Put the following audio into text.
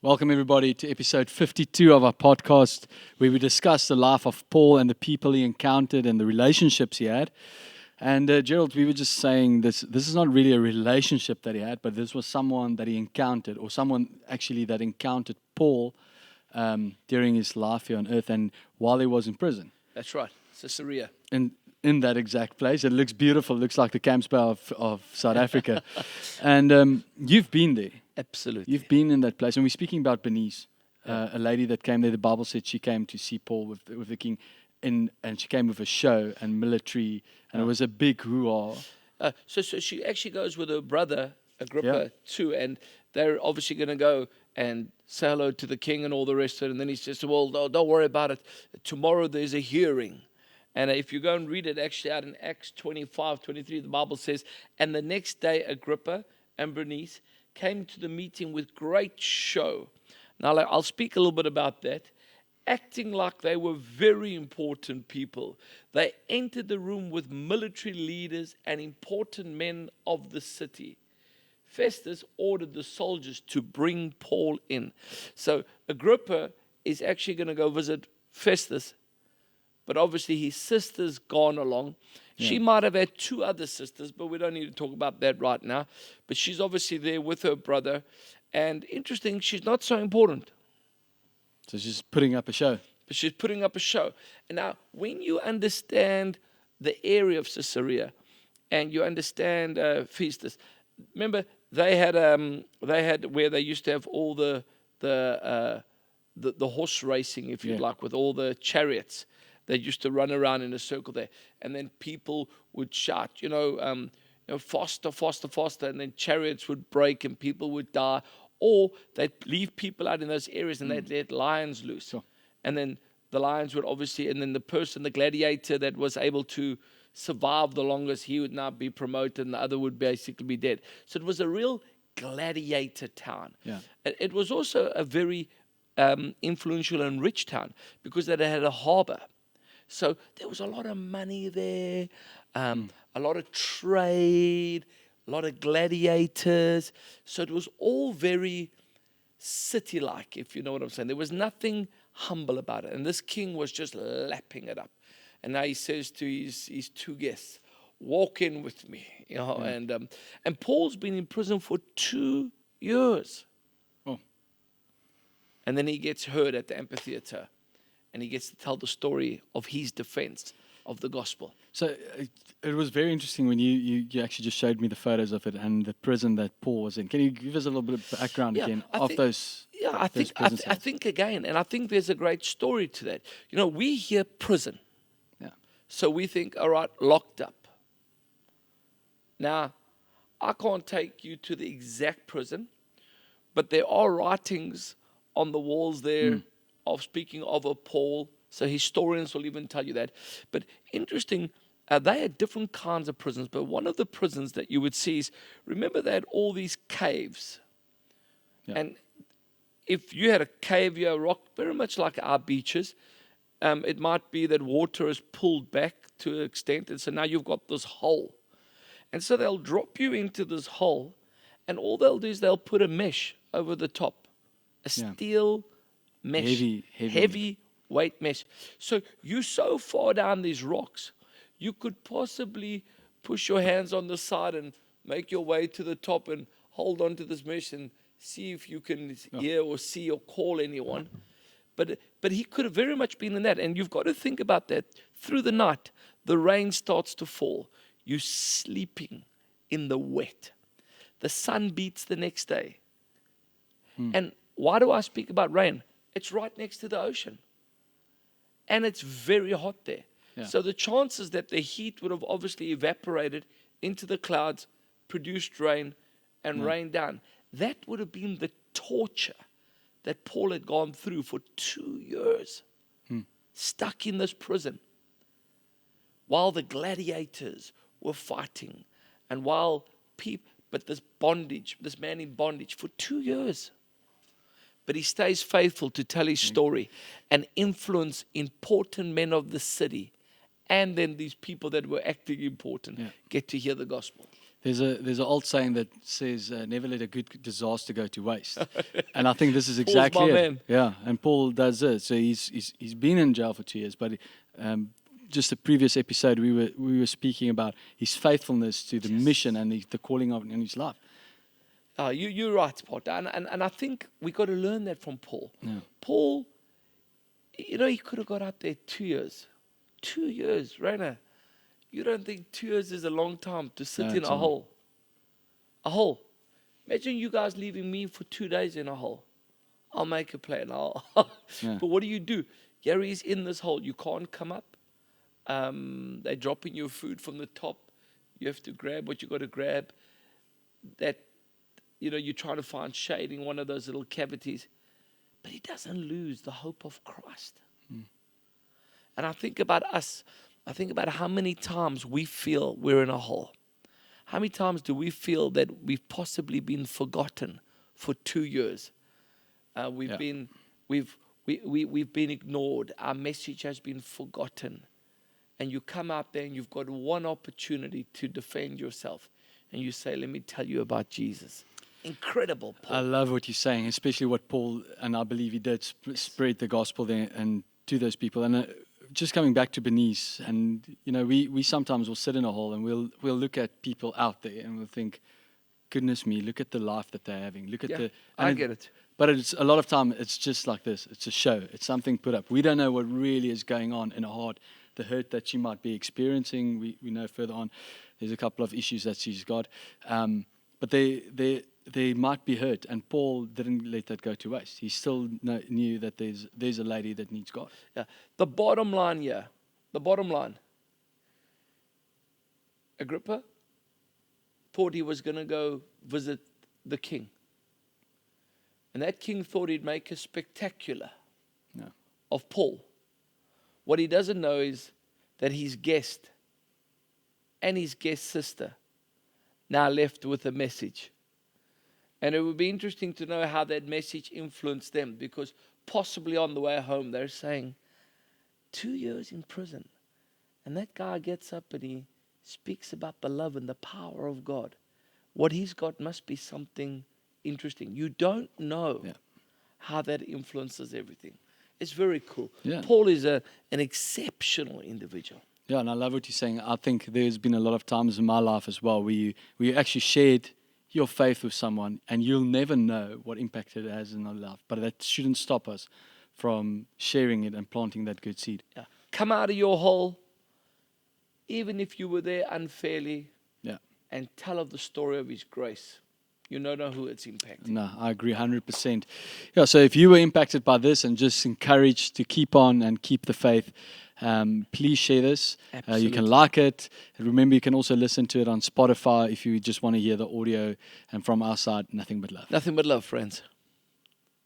Welcome, everybody, to episode 52 of our podcast, where we discuss the life of Paul and the people he encountered and the relationships he had. And Gerald, we were just saying this is not really a relationship that he had, but this was someone that he encountered, or someone actually that encountered Paul during his life here on earth and while he was in prison. That's right, Caesarea. And in that exact place. It looks beautiful. It looks like the Campsbell of South Africa. And you've been there. Absolutely. You've been in that place. And we're speaking about Bernice, a lady that came there. The Bible said she came to see Paul with the king, and she came with a show and military, and it was a big hoo-ha. So she actually goes with her brother, Agrippa II, and they're obviously going to go and say hello to the king and all the rest of it. And then he says, well, don't worry about it. Tomorrow there's a hearing. And if you go and read it actually out in Acts 25:23, the Bible says, and the next day Agrippa and Bernice came to the meeting with great show. Now, I'll speak a little bit about that. Acting like they were very important people. They entered the room with military leaders and important men of the city. Festus ordered the soldiers to bring Paul in. So Agrippa is actually going to go visit Festus, but obviously his sister's gone along. Yeah. She might have had two other sisters, but we don't need to talk about that right now. But she's obviously there with her brother. And interesting, she's not so important. So she's putting up a show. But she's putting up a show. And now, when you understand the area of Caesarea and you understand Festus, remember they had where they used to have all the horse racing, if you like, with all the chariots. They used to run around in a circle there. And then people would shout, faster, faster, faster. And then chariots would break and people would die. Or they'd leave people out in those areas and they'd let lions loose. Sure. And then the lions would obviously, and then the gladiator that was able to survive the longest, he would now be promoted and the other would basically be dead. So it was a real gladiator town. Yeah. It was also a very influential and rich town because it had a harbor. So there was a lot of money there, a lot of trade, a lot of gladiators. So it was all very city-like, if you know what I'm saying. There was nothing humble about it. And this king was just lapping it up. And now he says to his two guests, walk in with me. And Paul's been in prison for 2 years. Oh. And then he gets heard at the amphitheater. And he gets to tell the story of his defense of the gospel. So it was very interesting when you actually just showed me the photos of it and the prison that Paul was in. Can you give us a little bit of background again of those? Yeah, I think again, and I think there's a great story to that. We hear prison. Yeah. So we think, all right, locked up. Now, I can't take you to the exact prison, but there are writings on the walls there of speaking of a Paul. So historians will even tell you that. But interesting, they had different kinds of prisons. But one of the prisons that you would see is, remember they had all these caves. Yeah. And if you had a cave, you had a rock, very much like our beaches, it might be that water is pulled back to an extent. And so now you've got this hole. And so they'll drop you into this hole. And all they'll do is they'll put a mesh over the top. A steel mesh. Heavy weight mesh. So you're so far down these rocks, you could possibly push your hands on the side and make your way to the top and hold on to this mesh and see if you can hear or see or call anyone. But he could have very much been in that. And you've got to think about that. Through the night, the rain starts to fall. You're sleeping in the wet. The sun beats the next day. And why do I speak about rain? It's right next to the ocean. And it's very hot there. Yeah. So the chances that the heat would have obviously evaporated into the clouds, produced rain, and rained down. That would have been the torture that Paul had gone through for 2 years. Stuck in this prison. While the gladiators were fighting. And while but this man in bondage for 2 years. But he stays faithful to tell his story and influence important men of the city. And then these people that were acting important get to hear the gospel. There's an old saying that says, "Never let a good disaster go to waste," and I think this is Paul's exactly my it. man. Yeah, and Paul does it. So he's been in jail for 2 years, but just the previous episode we were speaking about his faithfulness to the mission and the calling of in his life. You're right, Potter. And I think we got to learn that from Paul. Yeah. Paul, he could have got out there 2 years. 2 years, Raina. You don't think 2 years is a long time to sit No, in it's a not. hole? A hole. Imagine you guys leaving me for 2 days in a hole. I'll make a plan. Yeah. But what do? Gary's in this hole. You can't come up. They're dropping your food from the top. You have to grab what you got to grab. That, you're trying to find shade in one of those little cavities. But he doesn't lose the hope of Christ. And I think about us. I think about how many times we feel we're in a hole. How many times do we feel that we've possibly been forgotten for 2 years? We've been ignored. Our message has been forgotten. And you come out there and you've got one opportunity to defend yourself. And you say, let me tell you about Jesus. Incredible, Paul. I love what you're saying, especially what Paul, and I believe he did spread the gospel there and to those people. And just coming back to Bernice, and we sometimes will sit in a hole and we'll look at people out there and we'll think, goodness me, look at the life that they're having. Look at I get it. But it's a lot of time it's just like this. It's a show. It's something put up. We don't know what really is going on in her heart. The hurt that she might be experiencing. We know further on. There's a couple of issues that she's got. But they might be hurt, and Paul didn't let that go to waste. He still knew that there's a lady that needs God. Yeah. The bottom line here, Agrippa thought he was going to go visit the king. And that king thought he'd make a spectacular of Paul. What he doesn't know is that his guest and his guest sister now left with a message. And it would be interesting to know how that message influenced them, because possibly on the way home they're saying, 2 years in prison. And that guy gets up and he speaks about the love and the power of God. What he's got must be something interesting. You don't know how that influences everything. It's very cool. Yeah. Paul is an exceptional individual. Yeah, and I love what you're saying. I think there's been a lot of times in my life as well where you actually shared your faith with someone, and you'll never know what impact it has in their life. But that shouldn't stop us from sharing it and planting that good seed. Yeah. Come out of your hole, even if you were there unfairly, and tell of the story of His grace. You don't know who it's impacting. No, I agree 100%. Yeah, so if you were impacted by this and just encouraged to keep on and keep the faith, please share this. You can like it. And remember, you can also listen to it on Spotify if you just want to hear the audio. And from our side, nothing but love. Nothing but love, friends.